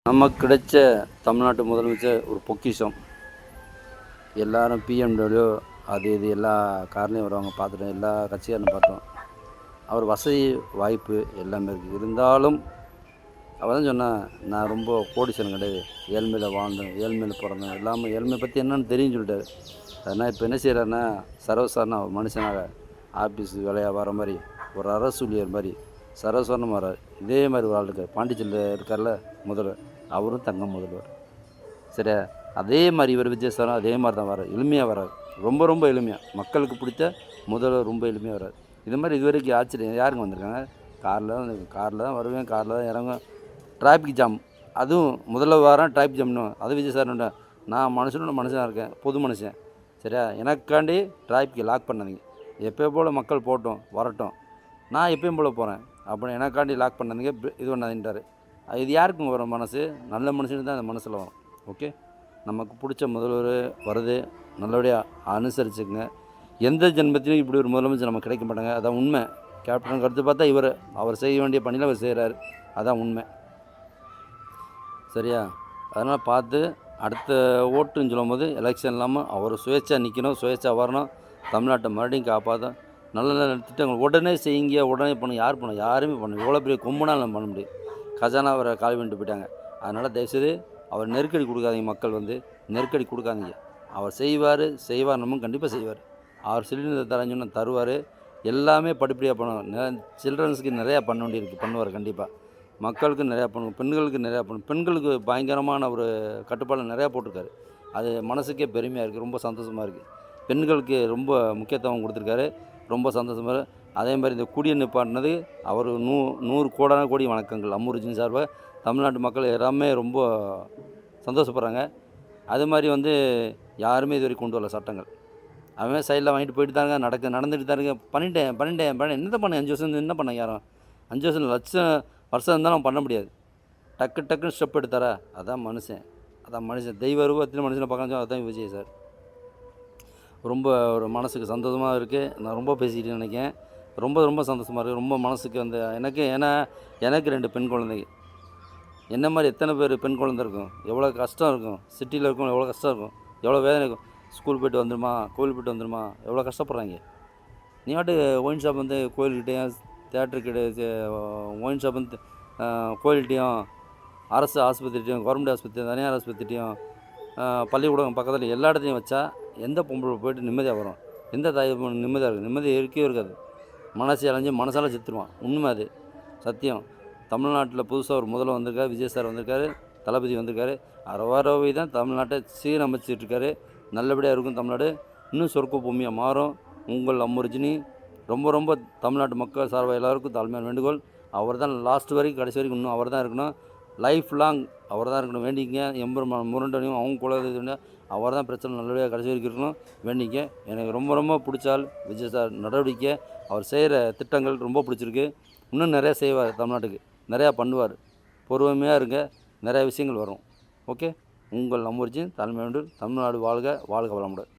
நமக்கு கிடைச்ச தமிழ்நாட்டு முதலமைச்சர் ஒரு பொக்கிஷம். எல்லாரும் பிஎம்டபிள்யூ அது இது எல்லா கார்லையும் வருவாங்க, பார்த்துட்டோம். எல்லா கட்சிக்காரனும் பார்த்தோம். அவர் வசதி வாய்ப்பு எல்லாமே இருக்குது. இருந்தாலும் அவர் தான் சொன்னால், நான் ரொம்ப கோடீஸ்வரன் கிடையாது, ஏழ்மையில் வாழ்ந்தேன், ஏழ்மையில் பிறந்தேன், எல்லாமே ஏழ்மை பற்றி என்னன்னு தெரியும்னு சொல்லிட்டாரு. அதனால் இப்போ என்ன செய்கிறாருன்னா, சர்வசாதாரண மனுஷனாக ஆஃபீஸ் வேலையாக வர மாதிரி, ஒரு அரசு ஊழியர் மாதிரி சர்வசாதாரணமாக வர்றார். இதே மாதிரி ஒரு ஆள் இருக்கார், பாண்டிச்சேரியில் இருக்கார்ல முதல்வர், அவரும் தங்க முதல்வர். சரியா? அதே மாதிரி இவர் விஜயசாரம் அதே மாதிரி தான் வர்றார். எளிமையாக வர்றார், ரொம்ப ரொம்ப எளிமையாக. மக்களுக்கு பிடிச்ச முதல்வர், ரொம்ப எளிமையாக வர்றார். இது மாதிரி இது வரைக்கும் ஆச்சரியம் யாருங்க வந்திருக்காங்க? காரில் தான் வருவேன், காரில் தான் இறங்குவேன். டிராஃபிக் ஜாம், அதுவும் முதல்ல வாரம் டிராஃபிக் ஜாம்னு அது விஜயசாரன். நான் மனுஷனாக இருக்கேன், பொது மனுஷன். சரியா? எனக்காண்டி டிராஃபிக்கை லாக் பண்ணாதீங்க. எப்போ போல் மக்கள் போகட்டும் வரட்டும், நான் எப்பயும் போல் போகிறேன் அப்படின்னு எனக்காண்டி லாக் பண்ணாதீங்க, இது பண்ணாதீன்ட்டார். இது யாருக்கும் வரும் மனசு? நல்ல மனுஷனுக்கு தான் அந்த மனசில் வரும். ஓகே, நமக்கு பிடிச்ச முதல்வர் வருது, நல்லபடியாக அனுசரிச்சுங்க. எந்த ஜென்மத்திலையும் இப்படி ஒரு முதலமைச்சர் நமக்கு கிடைக்க மாட்டாங்க, அதான் உண்மை. கேப்டனுக்கு அடுத்து பார்த்தா அவர் செய்ய வேண்டிய பணியில் அவர் செய்கிறார், அதான் உண்மை. சரியா? அதனால் பார்த்து அடுத்த ஓட்டுன்னு சொல்லும்போது எலெக்ஷன் இல்லாமல் அவர் சுயேட்சா நிற்கணும், சுயேட்சா வரணும், தமிழ்நாட்டை மறுபடியும் காப்பாற்ற நல்ல நல்ல திட்டங்கள் உடனே செய்யுங்க, உடனே பண்ணுங்க. யார் பண்ண? யாருமே பண்ண. எவ்வளோ பெரிய கொம்புனாலும் நம்ம பண்ண முடியும். கஜானா அவரை காலி பண்ணிட்டு போயிட்டாங்க. அதனால் தயவுசெய்து அவர் நெருக்கடி கொடுக்காதீங்க. மக்கள் நெருக்கடி கொடுக்காதீங்க. அவர் செய்வார், நம்ம கண்டிப்பாக செய்வார். அவர் சிலிண்டர் தரேன்னு சொன்னால் தருவார். எல்லாமே படிப்படியாக பண்ணுவார். சில்ட்ரன்ஸுக்கு நிறையா பண்ண வேண்டியிருக்கு, பண்ணுவார் கண்டிப்பாக. மக்களுக்கு நிறையா பண்ணுவோம், பெண்களுக்கு நிறையா பண்ணுவோம். பெண்களுக்கு பயங்கரமான ஒரு கட்டுப்பாடு நிறையா போட்டிருக்காரு. அது மனசுக்கே பெருமையாக இருக்குது, ரொம்ப சந்தோஷமாக இருக்குது. பெண்களுக்கு ரொம்ப முக்கியத்துவம் கொடுத்துருக்காரு, ரொம்ப சந்தோஷமாக இருக்குது. அதே மாதிரி இந்த குடியை நிப்பாட்டினது அவர் 100 கோடான கோடி வணக்கங்கள். அம்முருஜின் சார்பாக தமிழ்நாட்டு மக்கள் எல்லாமே ரொம்ப சந்தோஷப்படுறாங்க. அது மாதிரி யாருமே இது வரைக்கும் கொண்டு வரல சட்டங்கள். அவன் சைடில் வாங்கிட்டு போயிட்டு தாங்க நடந்துட்டு தாருங்க. பண்ணிட்டேன் என்னதான் பண்ண 5 வருஷம் என்ன பண்ண? யாரும் 5 வருஷம் லட்சம் வருஷம் இருந்தாலும் பண்ண முடியாது. டக்குன்னு ஸ்டெப் எடுத்தாரா? அதான் மனுஷன் தெய்வ ரூபத்தில் மனுஷனை பார்க்கணும். அதுதான் விஜய் சார். ரொம்ப ஒரு மனசுக்கு சந்தோஷமாக இருக்குது. நான் ரொம்ப பேசிக்கிட்டு நினைக்கிறேன். ரொம்ப சந்தோஷமாக இருக்குது. ரொம்ப மனசுக்கு எனக்கு 2 பெண் குழந்தைங்க. என்ன மாதிரி எத்தனை பேர் பெண் குழந்தை இருக்கும்? எவ்வளோ கஷ்டம் இருக்கும்? சிட்டியில் இருக்கும் எவ்வளோ கஷ்டம் இருக்கும், எவ்வளோ வேதனை இருக்கும். ஸ்கூல் போய்ட்டு வந்துடுமா, கோவில் போய்ட்டு வந்துடுமா, எவ்வளோ கஷ்டப்படுறாங்க. நீ ஒயின் ஷாப் கோயில்கிட்டையும், தேட்டருக்கிட்ட ஒயின் ஷாப் கோயில்கிட்டையும், அரசு ஆஸ்பத்திரிட்டையும், கவர்மெண்ட் ஆஸ்பத்திரி, தனியார் ஆஸ்பத்திரிட்டையும், பள்ளிக்கூடம் பக்கத்தில் எல்லா இடத்தையும் வச்சா எந்த பொம்பளை போய்ட்டு நிம்மதியாக வரும்? எந்த தாய் நிம்மதியாக இருக்குது? நிம்மதி இருக்கவே இருக்காது. மனசால செத்துருவான். உண்மை அது, சத்தியம். தமிழ்நாட்டில் புதுசாக ஒரு முதல்வர் வந்திருக்காரு, விஜய் சார் வந்திருக்காரு, தளபதி வந்திருக்காரு. அரவாரவை தான் தமிழ்நாட்டை சீரமைச்சிட்ருக்காரு. நல்லபடியாக இருக்கும் தமிழ்நாடு. இன்னும் சொர்க்க பூமியாக மாறும். உங்கள் அம்முரஜினி. ரொம்ப தமிழ்நாட்டு மக்கள் சார்பாக எல்லாருக்கும் தாழ்மையான வேண்டுகோள். அவர் தான் லாஸ்ட் வரைக்கும், கடைசி வரைக்கும் இன்னும் அவர் தான் இருக்கணும். லைஃப் லாங் அவர் தான் இருக்கணும். வேண்டிங்க. எம்பெருமான் முரண்டனையும் அவங்க குலதெய்வம் அவர் தான் பிரச்சனை நல்லபடியாக கடைசி வரைக்கும் இருக்கணும், வேண்டிங்க. எனக்கு ரொம்ப பிடிச்சால் விஜய் சார் நடவடிக்கை, அவர் செய்கிற திட்டங்கள் ரொம்ப பிடிச்சிருக்கு. இன்னும் நிறையா செய்வார், தமிழ்நாட்டுக்கு நிறையா பண்ணுவார். பொறுமையாக இருங்க, நிறையா விஷயங்கள் வரும். ஓகே, உங்கள் அம்முரஜின் தலைமை வேண்டு. தமிழ்நாடு வாழ்க, வாழ்க வளமுடன்.